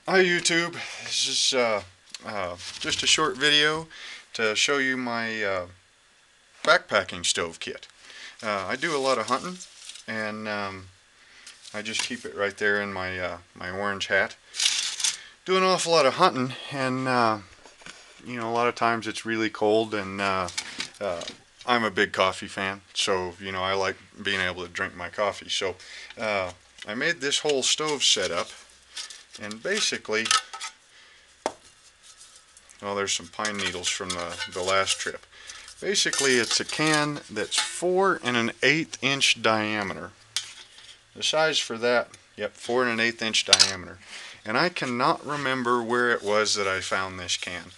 Hi YouTube, this is just a short video to show you my backpacking stove kit. I do a lot of hunting, and I just keep it right there in my orange hat. Do an awful lot of hunting, and a lot of times it's really cold, and I'm a big coffee fan, so I like being able to drink my coffee. So I made this whole stove setup, and basically, well, there's some pine needles from the last trip. Basically, it's a can that's 4 1/8 inch diameter. The size for that, yep, 4 1/8 inch diameter. And I cannot remember where it was that I found this can.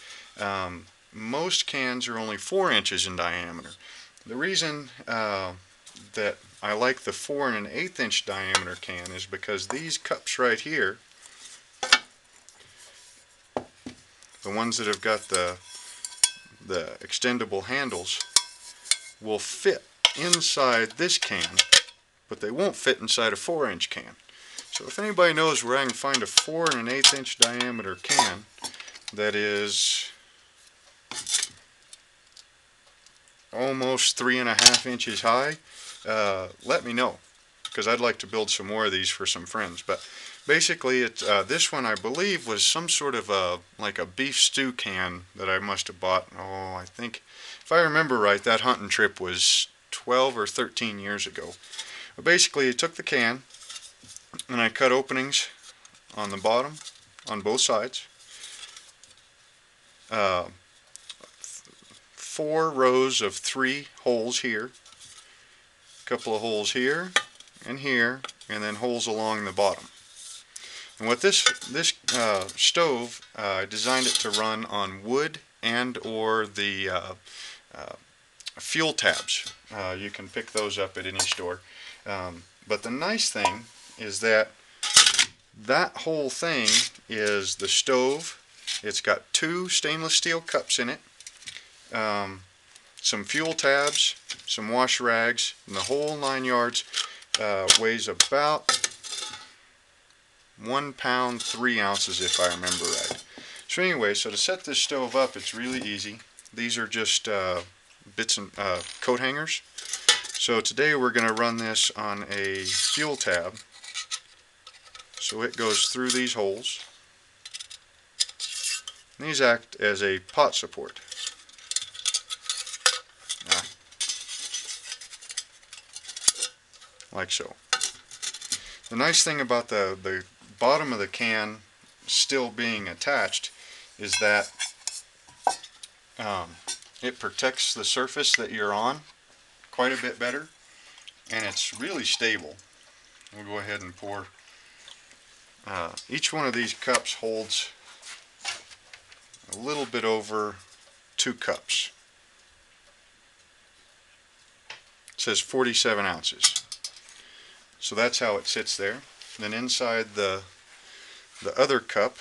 Most cans are only 4 inches in diameter. The reason that I like the 4 1/8 inch diameter can is because these cups right here, the ones that have got the extendable handles, will fit inside this can, but they won't fit inside a 4 inch can. So if anybody knows where I can find a 4 1/8 inch diameter can that is almost 3.5 inches high, let me know, because I'd like to build some more of these for some friends. But basically, this one I believe was some sort of like a beef stew can that I must have bought. Oh, I think if I remember right, that hunting trip was 12 or 13 years ago. But basically, I took the can and I cut openings on the bottom on both sides. Uh, 4 rows of 3 holes here, a couple of holes here and here, and then holes along the bottom. And what this stove, I designed it to run on wood and or the fuel tabs. You can pick those up at any store. But the nice thing is that whole thing is the stove. It's got 2 stainless steel cups in it, some fuel tabs, some wash rags, and the whole 9 yards. Weighs about 1 pound 3 ounces if I remember right. So anyway, so to set this stove up, it's really easy. These are just bits and coat hangers. So today we're going to run this on a fuel tab. So it goes through these holes. These act as a pot support. Like so. The nice thing about the bottom of the can still being attached is that it protects the surface that you're on quite a bit better, and it's really stable. We'll go ahead and pour. Each one of these cups holds a little bit over 2 cups. It says 47 ounces. So that's how it sits there. Then inside the other cup,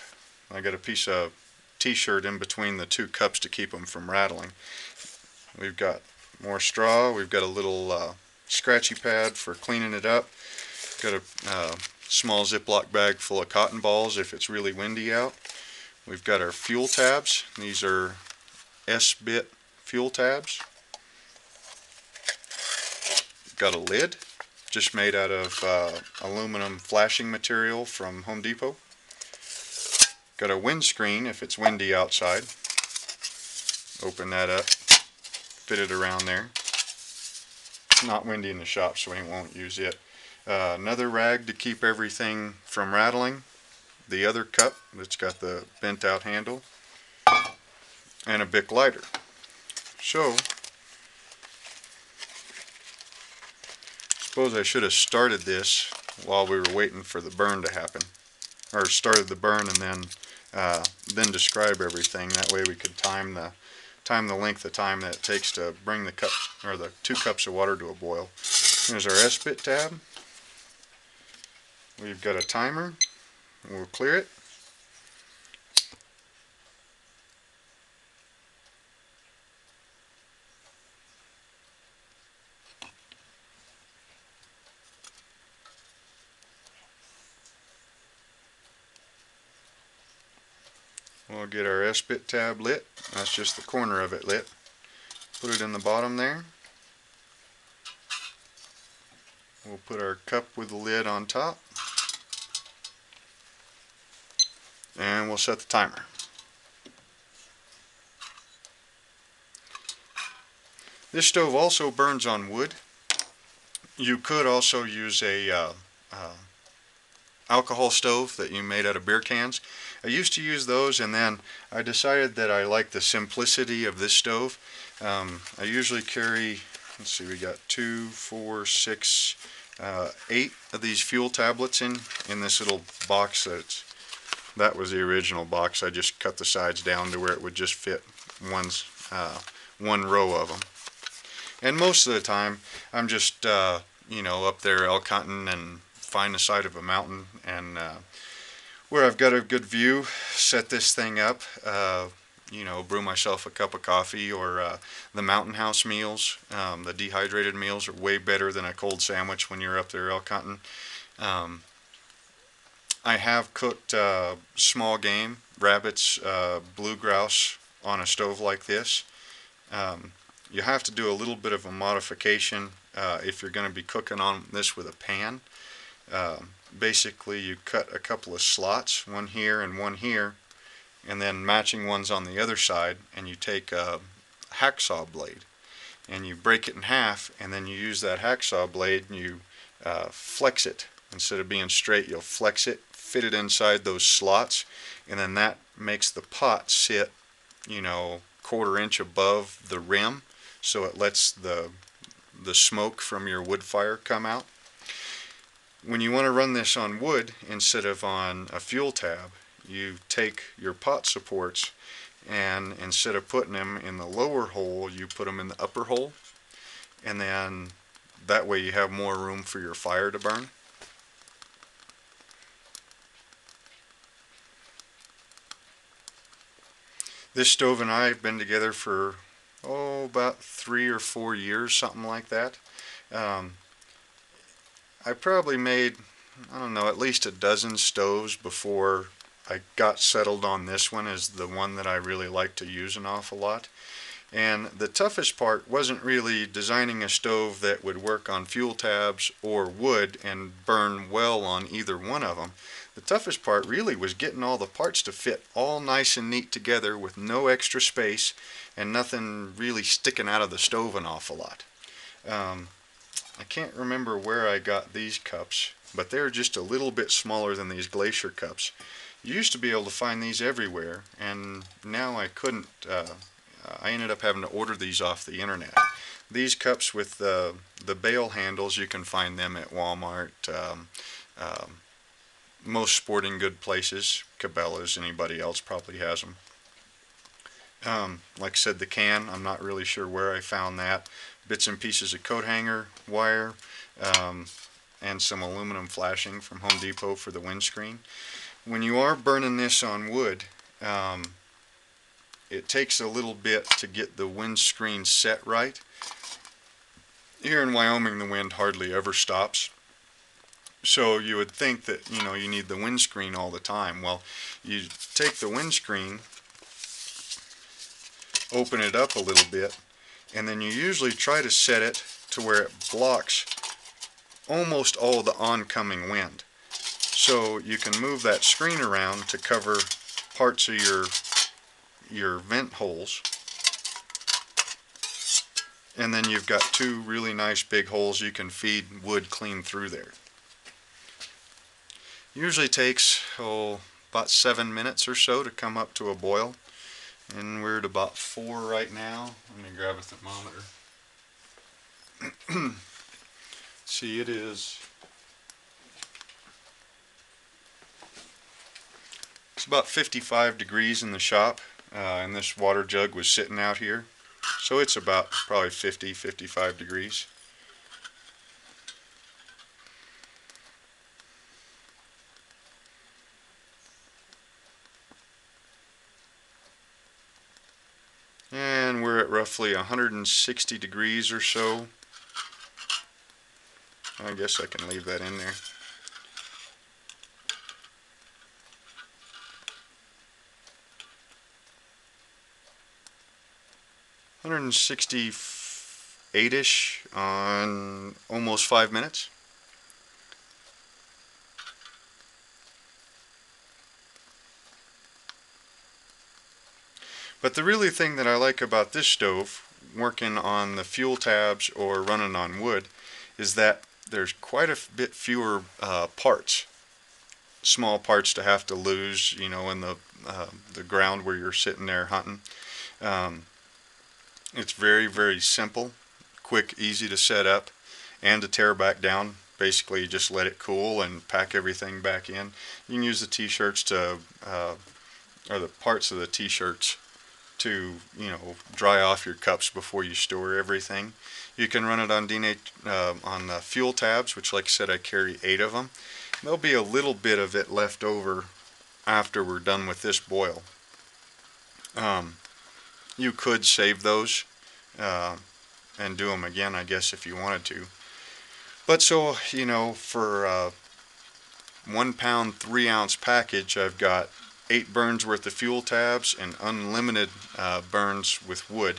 I got a piece of t-shirt in between the 2 cups to keep them from rattling. We've got more straw. We've got a little scratchy pad for cleaning it up. Got a small Ziploc bag full of cotton balls if it's really windy out. We've got our fuel tabs. These are S-bit fuel tabs. Got a lid, just made out of aluminum flashing material from Home Depot. Got a windscreen if it's windy outside. Open that up, fit it around there. It's not windy in the shop, so we won't use it. Another rag to keep everything from rattling. The other cup that's got the bent out handle. And a Bic lighter. So, suppose I should have started this while we were waiting for the burn to happen. Or started the burn and then describe everything. That way we could time the length of time that it takes to bring the 2 cups of water to a boil. There's our S-bit tab. We've got a timer. We'll clear it. We'll get our S-bit tab lit. That's just the corner of it lit. Put it in the bottom there. We'll put our cup with the lid on top. And we'll set the timer. This stove also burns on wood. You could also use a alcohol stove that you made out of beer cans. I used to use those, and then I decided that I like the simplicity of this stove. I usually carry, let's see, we got 2, 4, 6, 8 of these fuel tablets in this little box. That was the original box. I just cut the sides down to where it would just fit one row of them. And most of the time, I'm just you know, up there elk hunting and find the side of a mountain, and where I've got a good view, set this thing up, you know, brew myself a cup of coffee, or the Mountain House meals. The dehydrated meals are way better than a cold sandwich when you're up there elk hunting. I have cooked small game, rabbits, blue grouse on a stove like this. You have to do a little bit of a modification if you're going to be cooking on this with a pan. Basically, you cut a couple of slots, one here and one here, and then matching ones on the other side, and you take a hacksaw blade and you break it in half, and then you use that hacksaw blade and you flex it. Instead of being straight, you'll flex it, fit it inside those slots, and then that makes the pot sit, you know, 1/4 inch above the rim, so it lets the smoke from your wood fire come out. When you want to run this on wood instead of on a fuel tab, you take your pot supports, and instead of putting them in the lower hole, you put them in the upper hole, and then that way you have more room for your fire to burn. This stove and I have been together for about 3 or 4 years, something like that. I probably made, I don't know, at least a dozen stoves before I got settled on this one as the one that I really like to use an awful lot. And the toughest part wasn't really designing a stove that would work on fuel tabs or wood and burn well on either one of them. The toughest part really was getting all the parts to fit all nice and neat together with no extra space and nothing really sticking out of the stove an awful lot. I can't remember where I got these cups, but they're just a little bit smaller than these Glacier cups. You used to be able to find these everywhere, and now I couldn't. I ended up having to order these off the internet. These cups with the bail handles, you can find them at Walmart, most sporting good places, Cabela's, anybody else probably has them. Like I said, the can, I'm not really sure where I found that. Bits and pieces of coat hanger wire, and some aluminum flashing from Home Depot for the windscreen. When you are burning this on wood, it takes a little bit to get the windscreen set right. Here in Wyoming, the wind hardly ever stops. So you would think that, you know, you need the windscreen all the time. Well, you take the windscreen, open it up a little bit, and then you usually try to set it to where it blocks almost all the oncoming wind. So you can move that screen around to cover parts of your vent holes, and then you've got 2 really nice big holes you can feed wood clean through there. Usually takes about 7 minutes or so to come up to a boil, and we're at about 4 right now. Let me grab a thermometer. See, it is, it's about 55 degrees in the shop, and this water jug was sitting out here, so it's about probably 50-55 degrees. And we're at roughly 160 degrees or so. I guess I can leave that in there. 168-ish on almost 5 minutes. But the really thing that I like about this stove, working on the fuel tabs or running on wood, is that there's quite a bit fewer parts, small parts to have to lose, you know, in the ground where you're sitting there hunting. It's very, very simple, quick, easy to set up and to tear back down. Basically, you just let it cool and pack everything back in. You can use the t-shirts to, or the parts of the t-shirts to, you know, dry off your cups before you store everything. You can run it on on the fuel tabs, which, like I said, I carry 8 of them. There'll be a little bit of it left over after we're done with this boil. You could save those and do them again, I guess, if you wanted to. But so, you know, for a 1 pound 3 ounce package, I've got 8 burns worth of fuel tabs and unlimited burns with wood.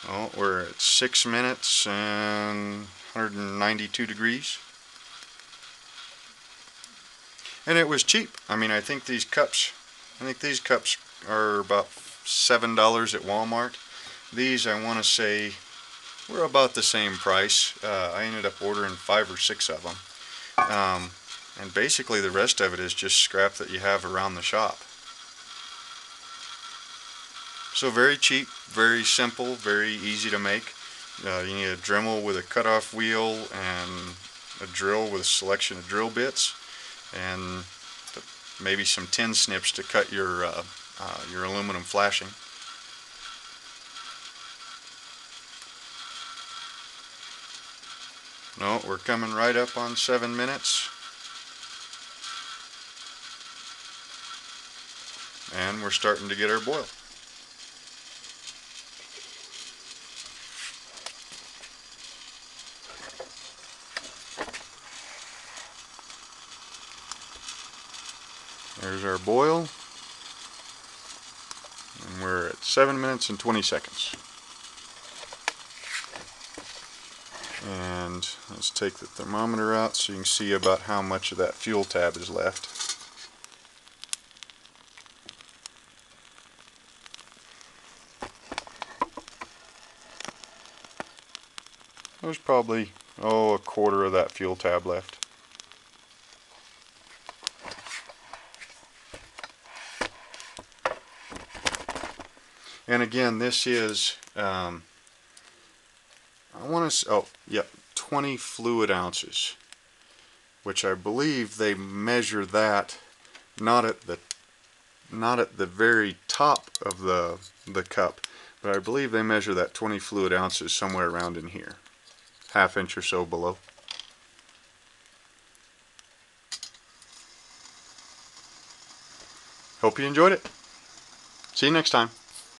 Oh, we're at 6 minutes and 192 degrees. And it was cheap. I mean, I think these cups are about $7 at Walmart. These, I want to say, were about the same price. I ended up ordering 5 or 6 of them. And basically the rest of it is just scrap that you have around the shop. So very cheap, very simple, very easy to make. You need a Dremel with a cutoff wheel and a drill with a selection of drill bits, and maybe some tin snips to cut your aluminum flashing. No, we're coming right up on 7 minutes. And we're starting to get our boil. There's our boil. And we're at 7 minutes and 20 seconds. And let's take the thermometer out so you can see about how much of that fuel tab is left. There's probably, a quarter of that fuel tab left. And again, this is, I want to, 20 fluid ounces, which I believe they measure that not at the very top of the cup, but I believe they measure that 20 fluid ounces somewhere around in here, ½ inch or so below. Hope you enjoyed it. See you next time.